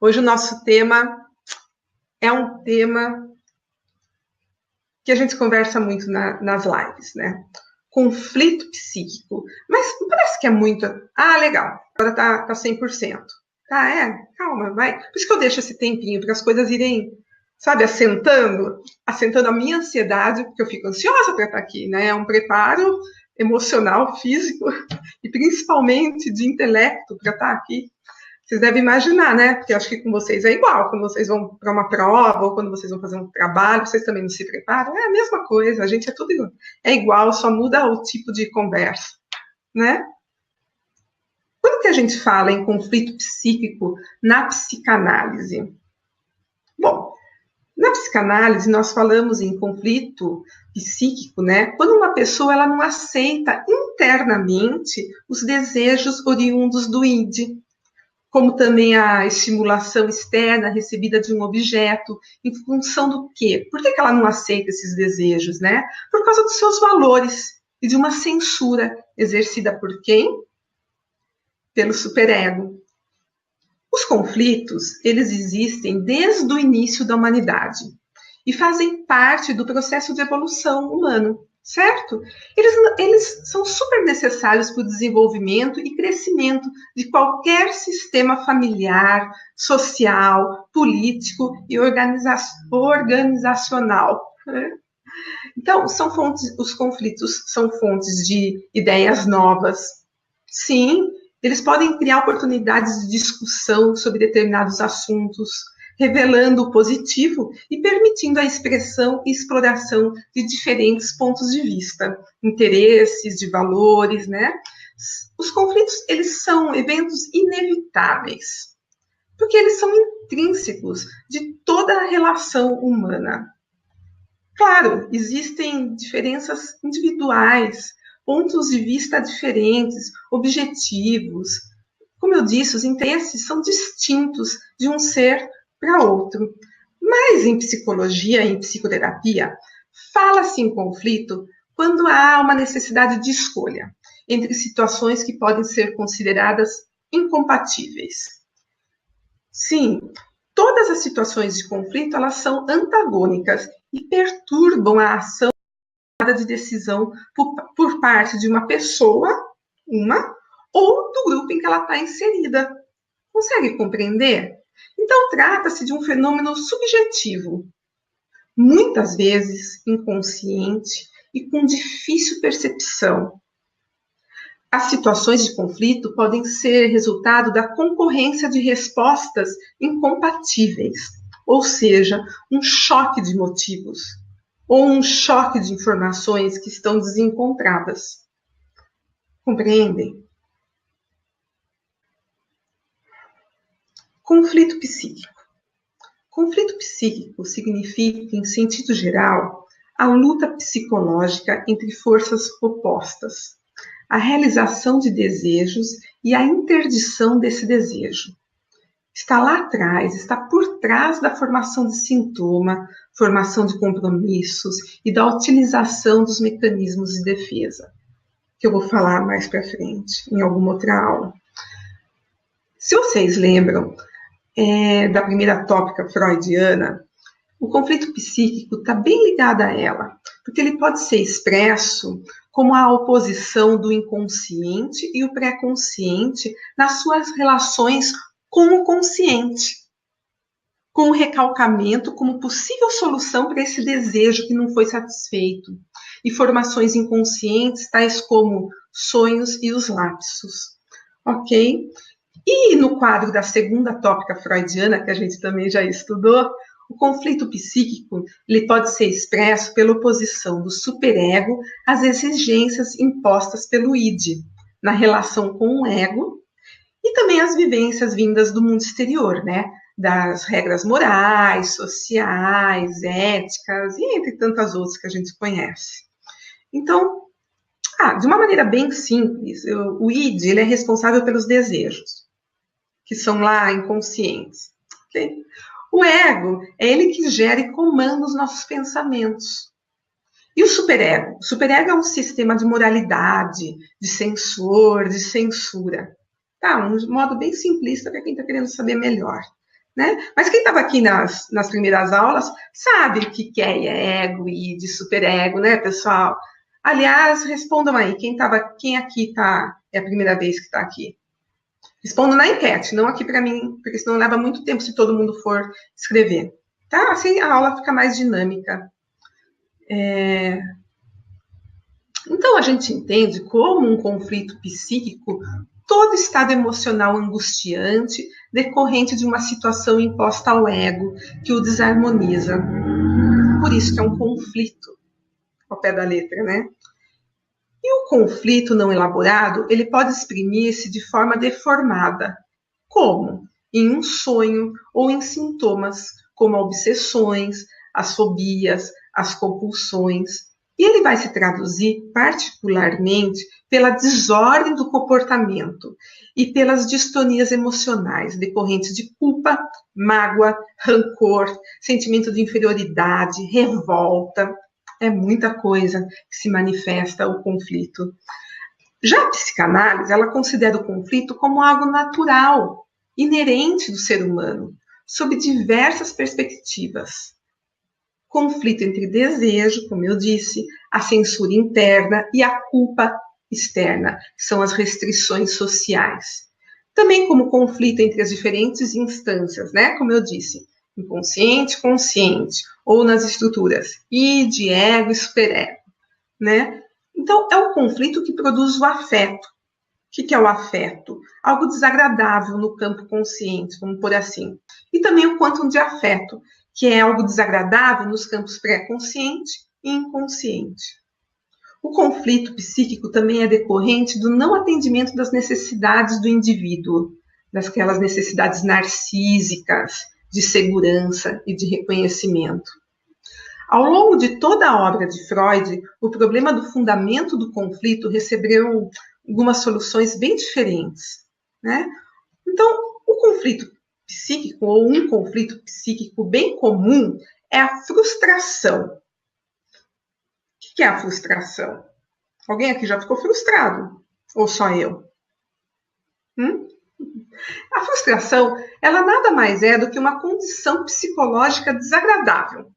Hoje o nosso tema é um tema que a gente conversa muito nas lives, né? Conflito psíquico. Mas parece que é muito... Ah, legal, agora tá 100%. Tá, calma, vai. Por isso que eu deixo esse tempinho, para as coisas irem, sabe, assentando a minha ansiedade, porque eu fico ansiosa para estar aqui, né? É um preparo emocional, físico e principalmente de intelecto para estar aqui. Vocês devem imaginar, né? Porque eu acho que com vocês é igual. Quando vocês vão para uma prova ou quando vocês vão fazer um trabalho, vocês também não se preparam. É a mesma coisa, a gente é tudo igual. É igual, só muda o tipo de conversa, né? Quando que a gente fala em conflito psíquico na psicanálise? Bom, na psicanálise nós falamos em conflito psíquico, né? Quando uma pessoa ela não aceita internamente os desejos oriundos do id, como também a estimulação externa recebida de um objeto, em função do quê? Por que ela não aceita esses desejos, né? Por causa dos seus valores e de uma censura exercida por quem? Pelo superego. Os conflitos, eles existem desde o início da humanidade e fazem parte do processo de evolução humano, certo? Eles são super necessários para o desenvolvimento e crescimento de qualquer sistema familiar, social, político e organizacional. Né? Então, os conflitos são fontes de ideias novas. Sim, eles podem criar oportunidades de discussão sobre determinados assuntos, revelando o positivo e permitindo a expressão e exploração de diferentes pontos de vista, interesses, de valores, né? Os conflitos, eles são eventos inevitáveis, porque eles são intrínsecos de toda a relação humana. Claro, existem diferenças individuais, pontos de vista diferentes, objetivos. Como eu disse, os interesses são distintos de um ser para outro. Mas em psicologia, em psicoterapia, fala-se em conflito quando há uma necessidade de escolha entre situações que podem ser consideradas incompatíveis. Sim, todas as situações de conflito, elas são antagônicas e perturbam a ação de decisão por parte de uma pessoa, ou do grupo em que ela está inserida. Consegue compreender? Então, trata-se de um fenômeno subjetivo, muitas vezes inconsciente e com difícil percepção. As situações de conflito podem ser resultado da concorrência de respostas incompatíveis, ou seja, um choque de motivos, ou um choque de informações que estão desencontradas. Compreendem? Conflito psíquico. Conflito psíquico significa, em sentido geral, a luta psicológica entre forças opostas, a realização de desejos e a interdição desse desejo. Está lá atrás, está por trás da formação de sintoma, formação de compromissos e da utilização dos mecanismos de defesa, que eu vou falar mais para frente, em alguma outra aula. Se vocês lembram da primeira tópica freudiana, o conflito psíquico está bem ligado a ela, porque ele pode ser expresso como a oposição do inconsciente e o pré-consciente nas suas relações com o consciente, com o recalcamento como possível solução para esse desejo que não foi satisfeito, e formações inconscientes tais como sonhos e os lapsos, ok? E no quadro da segunda tópica freudiana, que a gente também já estudou, o conflito psíquico ele pode ser expresso pela oposição do superego às exigências impostas pelo id, na relação com o ego, e também as vivências vindas do mundo exterior, né? Das regras morais, sociais, éticas, e entre tantas outras que a gente conhece. Então, de uma maneira bem simples, o id ele é responsável pelos desejos, que são lá inconscientes. Okay? O ego é ele que gera e comanda os nossos pensamentos. E o superego? O superego é um sistema de moralidade, de censor, de censura. Tá, um modo bem simplista para quem está querendo saber melhor. né? Mas quem estava aqui nas primeiras aulas sabe o que é ego e de superego, né, pessoal? Aliás, respondam aí, quem aqui é a primeira vez que está aqui? Respondam na enquete, não aqui para mim, porque senão leva muito tempo se todo mundo for escrever, tá? Assim a aula fica mais dinâmica. Então, a gente entende como um conflito psíquico todo estado emocional angustiante decorrente de uma situação imposta ao ego que o desarmoniza. Por isso que é um conflito, ao pé da letra, né? E o conflito não elaborado, ele pode exprimir-se de forma deformada. Como? Em um sonho ou em sintomas, como obsessões, as fobias, as compulsões. E ele vai se traduzir particularmente pela desordem do comportamento e pelas distonias emocionais decorrentes de culpa, mágoa, rancor, sentimento de inferioridade, revolta. É muita coisa que se manifesta o conflito. Já a psicanálise, ela considera o conflito como algo natural, inerente do ser humano, sob diversas perspectivas. Conflito entre desejo, como eu disse, a censura interna e a culpa externa, que são as restrições sociais. Também como conflito entre as diferentes instâncias, né? Como eu disse, inconsciente, consciente, ou nas estruturas id, ego e superego, né? Então, é um conflito que produz o afeto. O que é o afeto? Algo desagradável no campo consciente, vamos por assim. E também o quantum de afeto, que é algo desagradável nos campos pré-consciente e inconsciente. O conflito psíquico também é decorrente do não atendimento das necessidades do indivíduo, daquelas necessidades narcísicas, de segurança e de reconhecimento. Ao longo de toda a obra de Freud, o problema do fundamento do conflito recebeu algumas soluções bem diferentes, né? Então, o conflito psíquico, ou um conflito psíquico bem comum, é a frustração. O que é a frustração? Alguém aqui já ficou frustrado? Ou só eu? A frustração, ela nada mais é do que uma condição psicológica desagradável,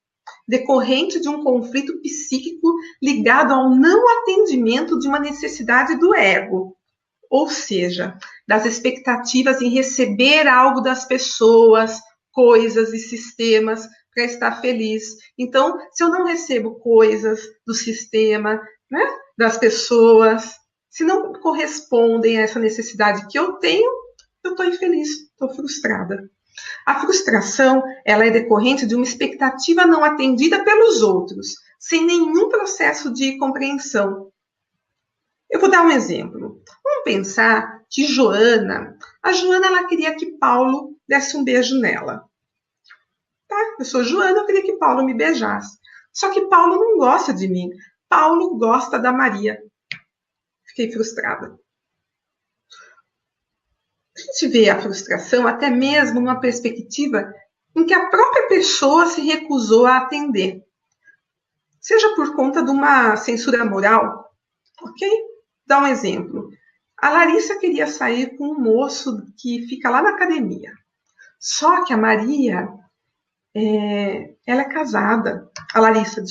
decorrente de um conflito psíquico ligado ao não atendimento de uma necessidade do ego, ou seja, das expectativas em receber algo das pessoas, coisas e sistemas para estar feliz. Então, se eu não recebo coisas do sistema, né, das pessoas, se não correspondem a essa necessidade que eu tenho, eu estou infeliz, estou frustrada. A frustração, ela é decorrente de uma expectativa não atendida pelos outros, sem nenhum processo de compreensão. Eu vou dar um exemplo. Vamos pensar que a Joana ela queria que Paulo desse um beijo nela. Tá? Eu sou Joana, eu queria que Paulo me beijasse. Só que Paulo não gosta de mim. Paulo gosta da Maria. Fiquei frustrada. A gente vê a frustração até mesmo numa perspectiva em que a própria pessoa se recusou a atender. Seja por conta de uma censura moral, ok? Dá um exemplo. A Larissa queria sair com um moço que fica lá na academia. Só que a Maria, ela é casada. A Larissa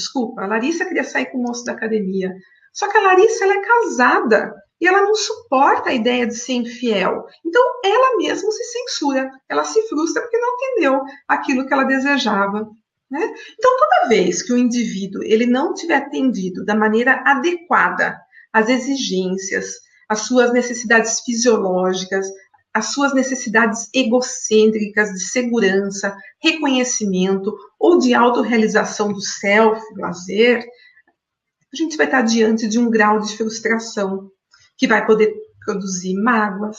queria sair com o moço da academia. Só que a Larissa, ela é casada. E ela não suporta a ideia de ser infiel. Então, ela mesma se censura. Ela se frustra porque não entendeu aquilo que ela desejava. Né? Então, toda vez que o indivíduo ele não tiver atendido da maneira adequada às exigências, às suas necessidades fisiológicas, às suas necessidades egocêntricas de segurança, reconhecimento ou de autorrealização do self, lazer, a gente vai estar diante de um grau de frustração que vai poder produzir mágoas,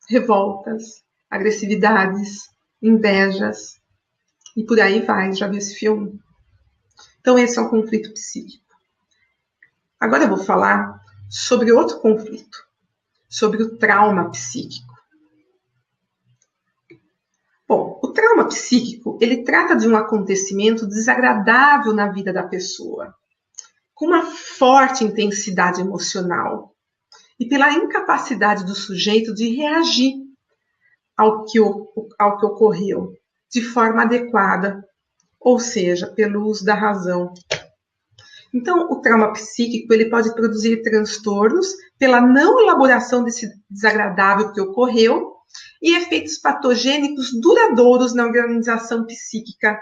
revoltas, agressividades, invejas, e por aí vai, já viu esse filme? Então esse é o conflito psíquico. Agora eu vou falar sobre outro conflito, sobre o trauma psíquico. Bom, o trauma psíquico, ele trata de um acontecimento desagradável na vida da pessoa, com uma forte intensidade emocional, e pela incapacidade do sujeito de reagir ao que ocorreu. de forma adequada, ou seja, pelo uso da razão. Então, o trauma psíquico ele pode produzir transtornos pela não elaboração desse desagradável que ocorreu e efeitos patogênicos duradouros na organização psíquica,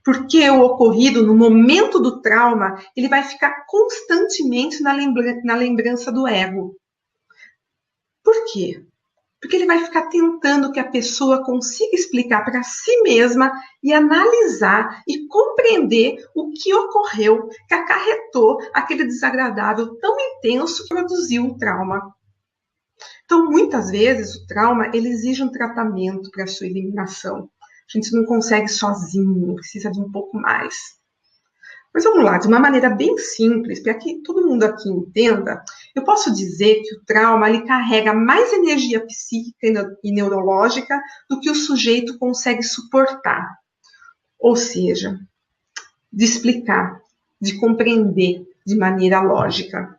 porque o ocorrido no momento do trauma ele vai ficar constantemente na lembrança do ego. Por quê? Porque ele vai ficar tentando que a pessoa consiga explicar para si mesma e analisar e compreender o que ocorreu, que acarretou aquele desagradável tão intenso que produziu o trauma. Então, muitas vezes, o trauma ele exige um tratamento para a sua eliminação. A gente não consegue sozinho, precisa de um pouco mais. Mas vamos lá, de uma maneira bem simples, para que todo mundo aqui entenda, eu posso dizer que o trauma ele carrega mais energia psíquica e neurológica do que o sujeito consegue suportar. Ou seja, de explicar, de compreender de maneira lógica.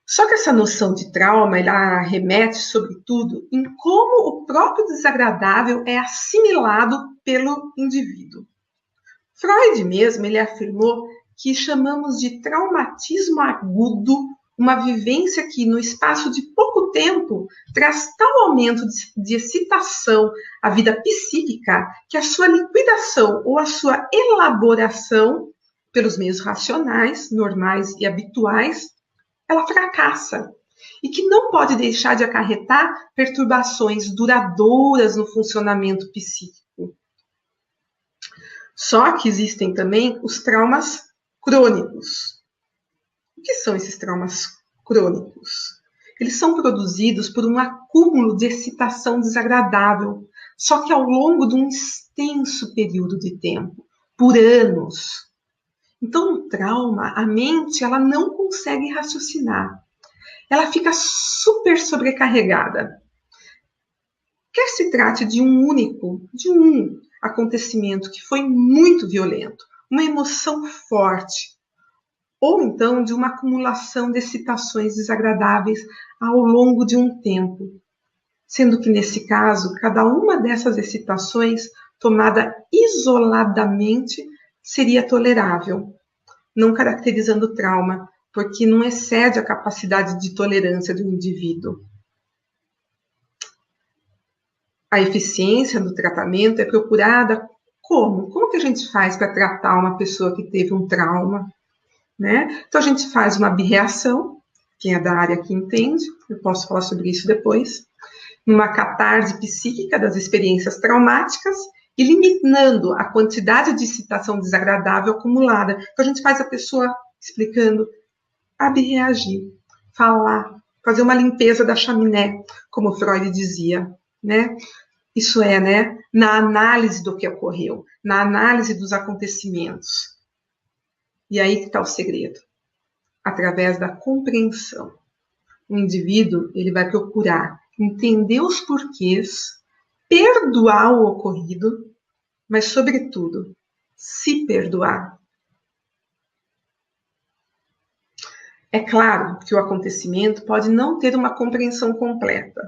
Só que essa noção de trauma, ela remete, sobretudo, em como o próprio desagradável é assimilado pelo indivíduo. Freud mesmo, ele afirmou que chamamos de traumatismo agudo uma vivência que, no espaço de pouco tempo, traz tal aumento de excitação à vida psíquica que a sua liquidação ou a sua elaboração pelos meios racionais, normais e habituais, ela fracassa e que não pode deixar de acarretar perturbações duradouras no funcionamento psíquico. Só que existem também os traumas crônicos. O que são esses traumas crônicos? Eles são produzidos por um acúmulo de excitação desagradável, só que ao longo de um extenso período de tempo, por anos. Então, no trauma, a mente ela não consegue raciocinar. Ela fica super sobrecarregada. Quer se trate de um acontecimento que foi muito violento, uma emoção forte, ou então de uma acumulação de excitações desagradáveis ao longo de um tempo, sendo que nesse caso, cada uma dessas excitações, tomada isoladamente, seria tolerável, não caracterizando o trauma, porque não excede a capacidade de tolerância do indivíduo. A eficiência do tratamento é procurada como? Como que a gente faz para tratar uma pessoa que teve um trauma? Né? Então, a gente faz uma birreação, quem é da área que entende, eu posso falar sobre isso depois, uma catarse psíquica das experiências traumáticas, eliminando a quantidade de excitação desagradável acumulada. Então, a gente faz a pessoa explicando, abreagir, falar, fazer uma limpeza da chaminé, como Freud dizia, né? Isso é, né, na análise do que ocorreu, na análise dos acontecimentos. E aí que está o segredo, através da compreensão. O indivíduo ele vai procurar entender os porquês, perdoar o ocorrido, mas, sobretudo, se perdoar. É claro que o acontecimento pode não ter uma compreensão completa,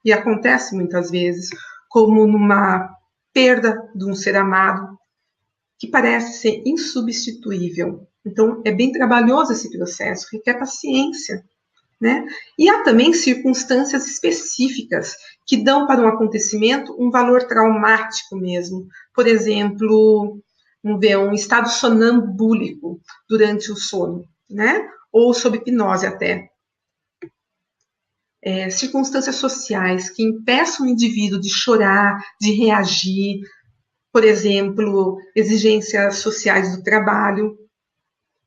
e acontece muitas vezes como numa perda de um ser amado, que parece ser insubstituível. Então, é bem trabalhoso esse processo, requer paciência, né? E há também circunstâncias específicas que dão para um acontecimento um valor traumático mesmo. Por exemplo, vamos ver, um estado sonambúlico durante o sono, né? Ou sob hipnose até. Circunstâncias sociais que impeçam o indivíduo de chorar, de reagir, por exemplo, exigências sociais do trabalho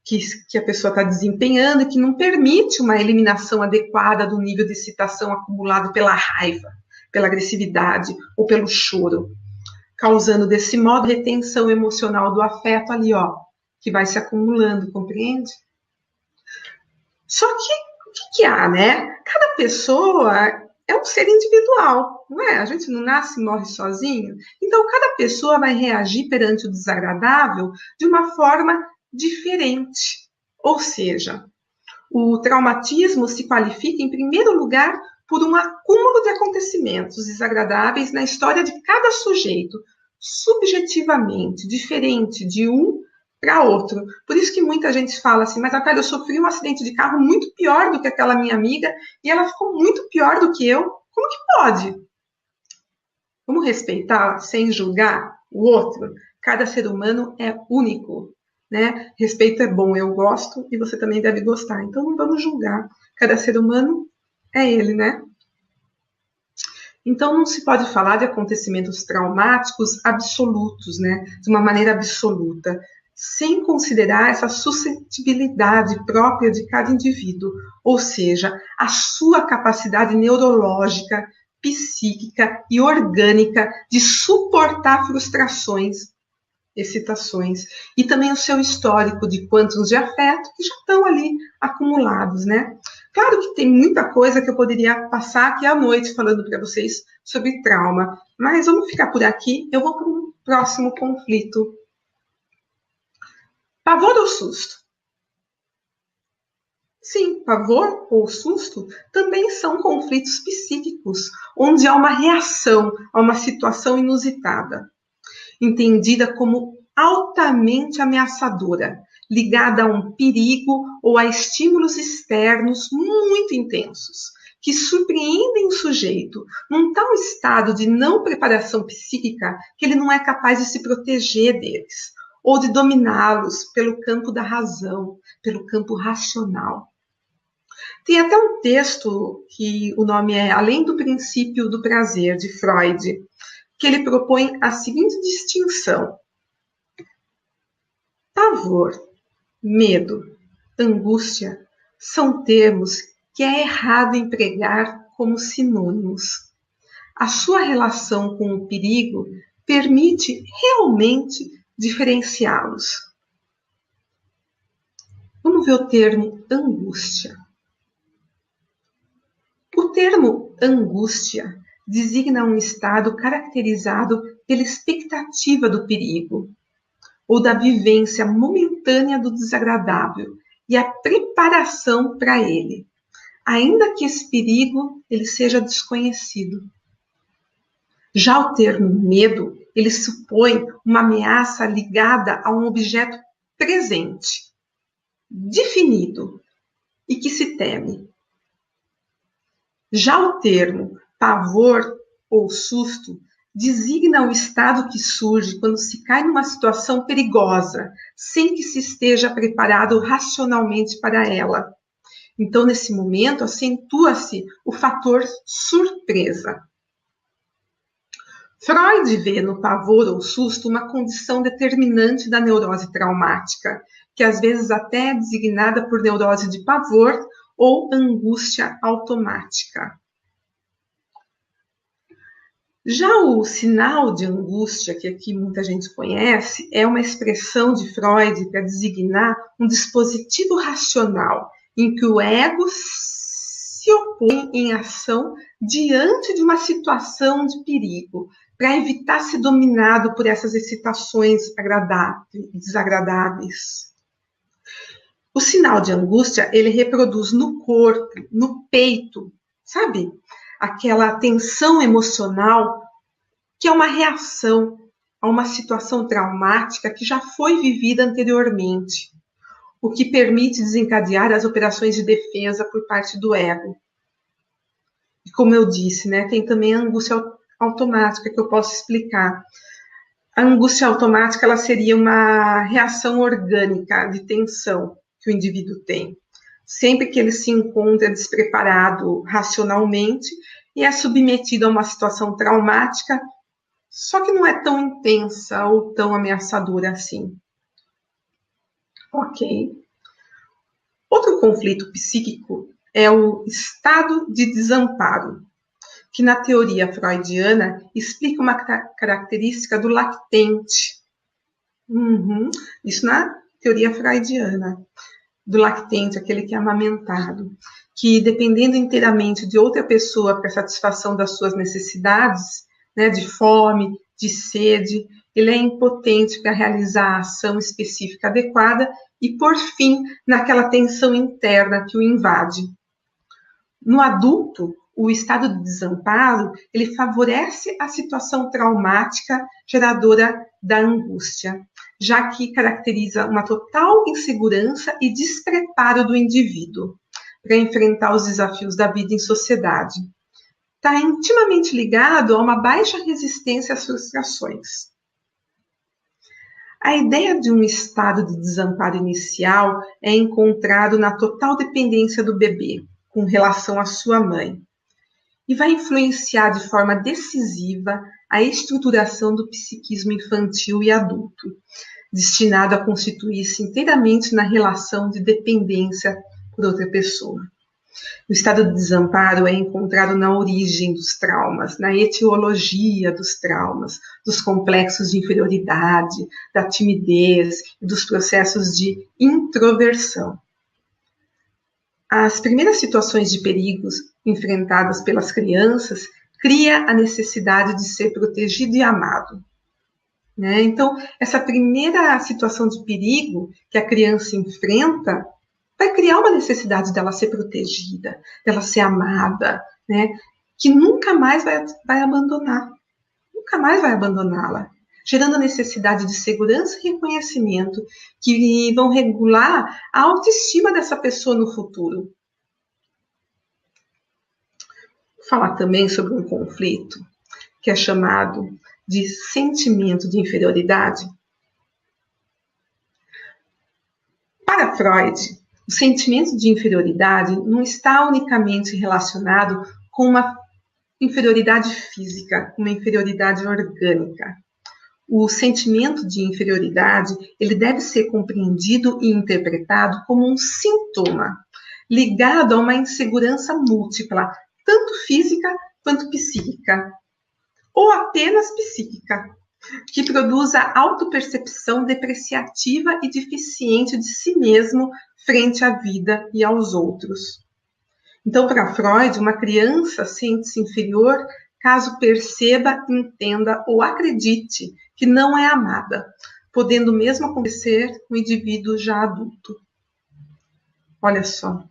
que a pessoa está desempenhando e que não permite uma eliminação adequada do nível de excitação acumulado pela raiva, pela agressividade ou pelo choro, causando desse modo retenção emocional do afeto ali, ó, que vai se acumulando, compreende? Só que o que há, né? Cada pessoa é um ser individual, não é? A gente não nasce e morre sozinho. Então, cada pessoa vai reagir perante o desagradável de uma forma diferente. Ou seja, o traumatismo se qualifica, em primeiro lugar, por um acúmulo de acontecimentos desagradáveis na história de cada sujeito, subjetivamente diferente de um para outro. Por isso que muita gente fala assim, mas Natália, eu sofri um acidente de carro muito pior do que aquela minha amiga e ela ficou muito pior do que eu. Como que pode? Vamos respeitar sem julgar o outro. Cada ser humano é único, né? Respeito é bom, eu gosto e você também deve gostar. Então não vamos julgar. Cada ser humano é ele, né? Então não se pode falar de acontecimentos traumáticos absolutos, né? De uma maneira absoluta, sem considerar essa suscetibilidade própria de cada indivíduo, ou seja, a sua capacidade neurológica, psíquica e orgânica de suportar frustrações, excitações, e também o seu histórico de quantos de afeto que já estão ali acumulados, né? Claro que tem muita coisa que eu poderia passar aqui à noite falando para vocês sobre trauma, mas vamos ficar por aqui, eu vou para um próximo conflito. Pavor ou susto? Sim, pavor ou susto também são conflitos psíquicos, onde há uma reação a uma situação inusitada, entendida como altamente ameaçadora, ligada a um perigo ou a estímulos externos muito intensos, que surpreendem o sujeito num tal estado de não preparação psíquica que ele não é capaz de se proteger deles, ou de dominá-los pelo campo da razão, pelo campo racional. Tem até um texto que o nome é Além do Princípio do Prazer, de Freud, que ele propõe a seguinte distinção: pavor, medo, angústia são termos que é errado empregar como sinônimos. A sua relação com o perigo permite realmente diferenciá-los. Vamos ver o termo angústia. O termo angústia designa um estado caracterizado pela expectativa do perigo, ou da vivência momentânea do desagradável e a preparação para ele, ainda que esse perigo ele seja desconhecido. Já o termo medo, ele supõe uma ameaça ligada a um objeto presente, definido e que se teme. Já o termo pavor ou susto designa o estado que surge quando se cai numa situação perigosa, sem que se esteja preparado racionalmente para ela. Então, nesse momento, acentua-se o fator surpresa. Freud vê no pavor ou susto uma condição determinante da neurose traumática, que às vezes até é designada por neurose de pavor ou angústia automática. Já o sinal de angústia, que aqui muita gente conhece, é uma expressão de Freud para designar um dispositivo racional em que o ego se opõe em ação diante de uma situação de perigo, para evitar ser dominado por essas excitações desagradáveis. O sinal de angústia, ele reproduz no corpo, no peito, sabe? Aquela tensão emocional que é uma reação a uma situação traumática que já foi vivida anteriormente, o que permite desencadear as operações de defesa por parte do ego. E como eu disse, né, tem também a angústia automática que eu posso explicar. A angústia automática ela seria uma reação orgânica de tensão que o indivíduo tem, sempre que ele se encontra despreparado racionalmente e é submetido a uma situação traumática, só que não é tão intensa ou tão ameaçadora assim. Ok. Outro conflito psíquico é o estado de desamparo, que na teoria freudiana explica uma característica do lactente. Isso na teoria freudiana. Do lactente, aquele que é amamentado, que dependendo inteiramente de outra pessoa para a satisfação das suas necessidades, né, de fome, de sede, ele é impotente para realizar a ação específica adequada e, por fim, naquela tensão interna que o invade. No adulto, o estado de desamparo, ele favorece a situação traumática geradora da angústia, já que caracteriza uma total insegurança e despreparo do indivíduo para enfrentar os desafios da vida em sociedade. Está intimamente ligado a uma baixa resistência às frustrações. A ideia de um estado de desamparo inicial é encontrado na total dependência do bebê com relação à sua mãe e vai influenciar de forma decisiva a estruturação do psiquismo infantil e adulto, destinado a constituir-se inteiramente na relação de dependência por outra pessoa. O estado de desamparo é encontrado na origem dos traumas, na etiologia dos traumas, dos complexos de inferioridade, da timidez e dos processos de introversão. As primeiras situações de perigos enfrentadas pelas crianças cria a necessidade de ser protegido e amado. Então, essa primeira situação de perigo que a criança enfrenta vai criar uma necessidade dela ser protegida, dela ser amada, que nunca mais vai abandonar, nunca mais vai abandoná-la, gerando a necessidade de segurança e reconhecimento que vão regular a autoestima dessa pessoa no futuro. Vou falar também sobre um conflito que é chamado de sentimento de inferioridade. Para Freud, o sentimento de inferioridade não está unicamente relacionado com uma inferioridade física, uma inferioridade orgânica. O sentimento de inferioridade, ele deve ser compreendido e interpretado como um sintoma ligado a uma insegurança múltipla, tanto física quanto psíquica, ou apenas psíquica, que produz a autopercepção depreciativa e deficiente de si mesmo frente à vida e aos outros. Então, para Freud, uma criança sente-se inferior caso perceba, entenda ou acredite que não é amada, podendo mesmo acontecer no indivíduo já adulto. Olha só.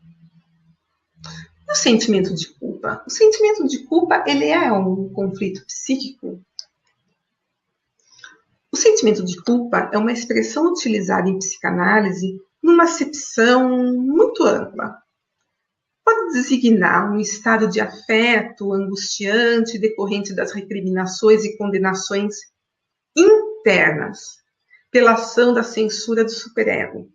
O sentimento de culpa. O sentimento de culpa, ele é um conflito psíquico. O sentimento de culpa é uma expressão utilizada em psicanálise numa acepção muito ampla. Pode designar um estado de afeto angustiante decorrente das recriminações e condenações internas pela ação da censura do superego,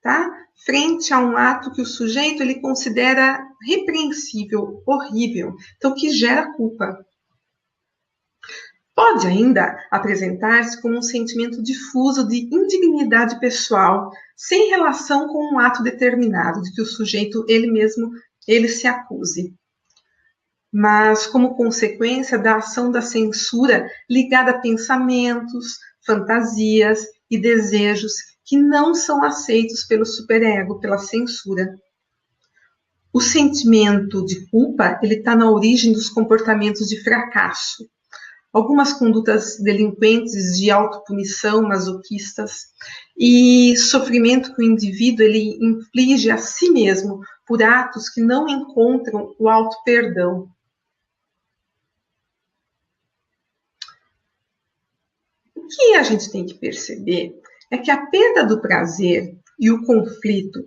tá? Frente a um ato que o sujeito ele considera repreensível, horrível, então que gera culpa. Pode ainda apresentar-se como um sentimento difuso de indignidade pessoal, sem relação com um ato determinado, de que o sujeito ele se acuse. Mas como consequência da ação da censura ligada a pensamentos, fantasias e desejos que não são aceitos pelo superego, pela censura. O sentimento de culpa, ele está na origem dos comportamentos de fracasso. Algumas condutas delinquentes de autopunição, masoquistas, e sofrimento que o indivíduo ele inflige a si mesmo por atos que não encontram o auto-perdão. O que a gente tem que perceber é que a perda do prazer e o conflito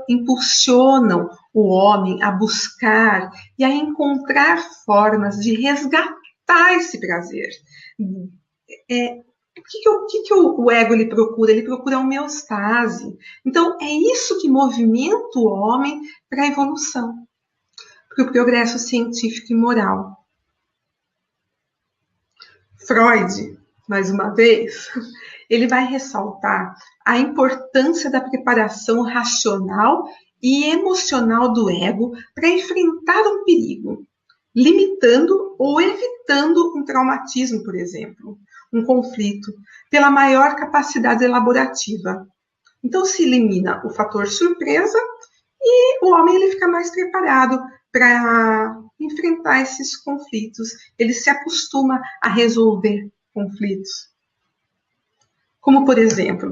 impulsionam o homem a buscar e a encontrar formas de resgatar esse prazer. O que o ego ele procura? Ele procura a homeostase. Então, é isso que movimenta o homem para a evolução, para o progresso científico e moral. Freud, mais uma vez, ele vai ressaltar a importância da preparação racional e emocional do ego para enfrentar um perigo, limitando ou evitando um traumatismo, por exemplo, um conflito, pela maior capacidade elaborativa. Então, se elimina o fator surpresa e o homem ele fica mais preparado para enfrentar esses conflitos. Ele se acostuma a resolver conflitos. Como, por exemplo,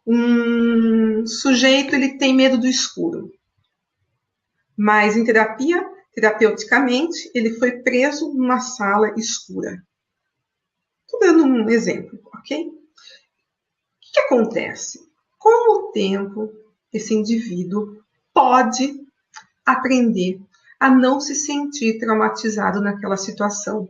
um sujeito ele tem medo do escuro. Mas em terapia, terapeuticamente, ele foi preso numa sala escura. Estou dando um exemplo, ok? O que acontece? Com o tempo, esse indivíduo pode aprender a não se sentir traumatizado naquela situação,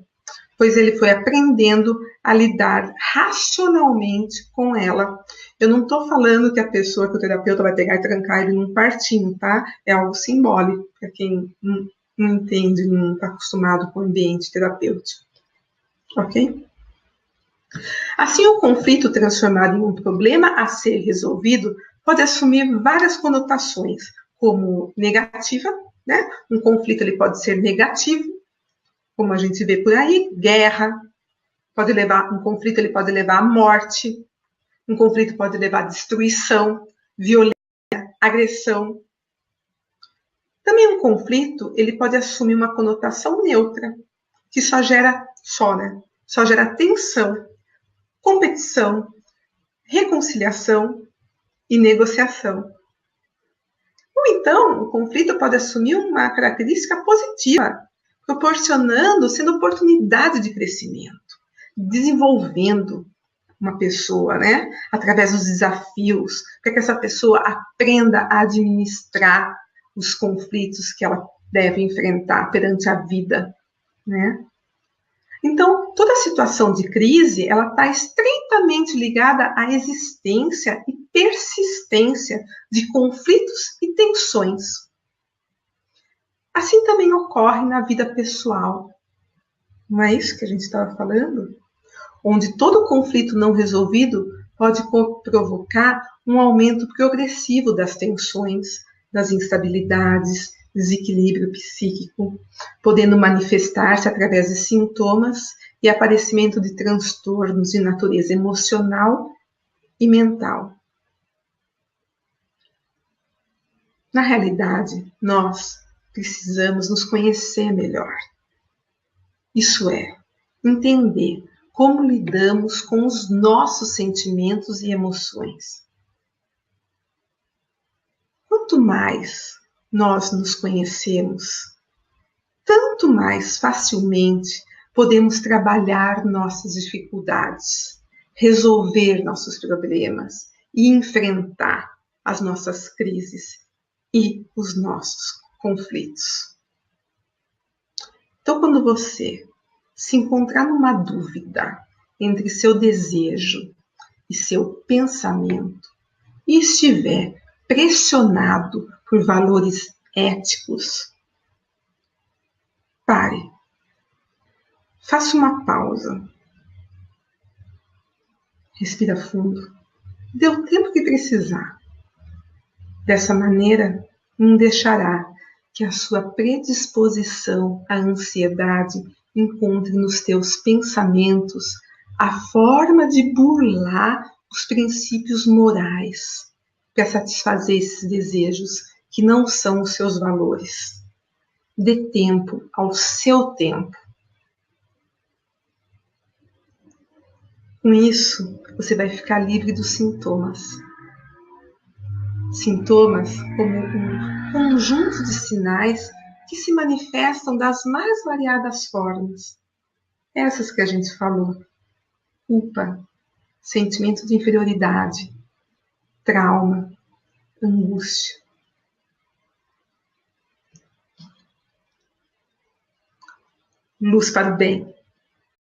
pois ele foi aprendendo a lidar racionalmente com ela. Eu não estou falando que a pessoa, que o terapeuta vai pegar e trancar ele num quartinho, tá? É algo simbólico, para quem não entende, não está acostumado com o ambiente terapêutico, ok? Assim, o conflito transformado em um problema a ser resolvido pode assumir várias conotações, como negativa, né? Um conflito ele pode ser negativo, como a gente vê por aí, guerra, um conflito ele pode levar à morte, um conflito pode levar à destruição, violência, agressão. Também um conflito ele pode assumir uma conotação neutra, que só gera tensão, competição, reconciliação e negociação. Ou então, o conflito pode assumir uma característica positiva, sendo oportunidade de crescimento, desenvolvendo uma pessoa, né, através dos desafios, para que essa pessoa aprenda a administrar os conflitos que ela deve enfrentar perante a vida, né? Então, toda situação de crise, ela está estreitamente ligada à existência e persistência de conflitos e tensões. Assim também ocorre na vida pessoal. Não é isso que a gente estava falando? Onde todo conflito não resolvido pode provocar um aumento progressivo das tensões, das instabilidades, desequilíbrio psíquico, podendo manifestar-se através de sintomas e aparecimento de transtornos de natureza emocional e mental. Na realidade, nós precisamos nos conhecer melhor. Isso é, entender como lidamos com os nossos sentimentos e emoções. Quanto mais nós nos conhecemos, tanto mais facilmente podemos trabalhar nossas dificuldades, resolver nossos problemas e enfrentar as nossas crises e os nossos conflitos. Então, quando você se encontrar numa dúvida entre seu desejo e seu pensamento e estiver pressionado por valores éticos, pare, faça uma pausa, respira fundo, dê o tempo que precisar. Dessa maneira, não deixará que a sua predisposição à ansiedade encontre nos teus pensamentos a forma de burlar os princípios morais para satisfazer esses desejos que não são os seus valores. Dê tempo ao seu tempo. Com isso, você vai ficar livre dos sintomas. Sintomas como um conjunto de sinais que se manifestam das mais variadas formas. Essas que a gente falou: culpa, sentimento de inferioridade, trauma, angústia. Luz para o bem.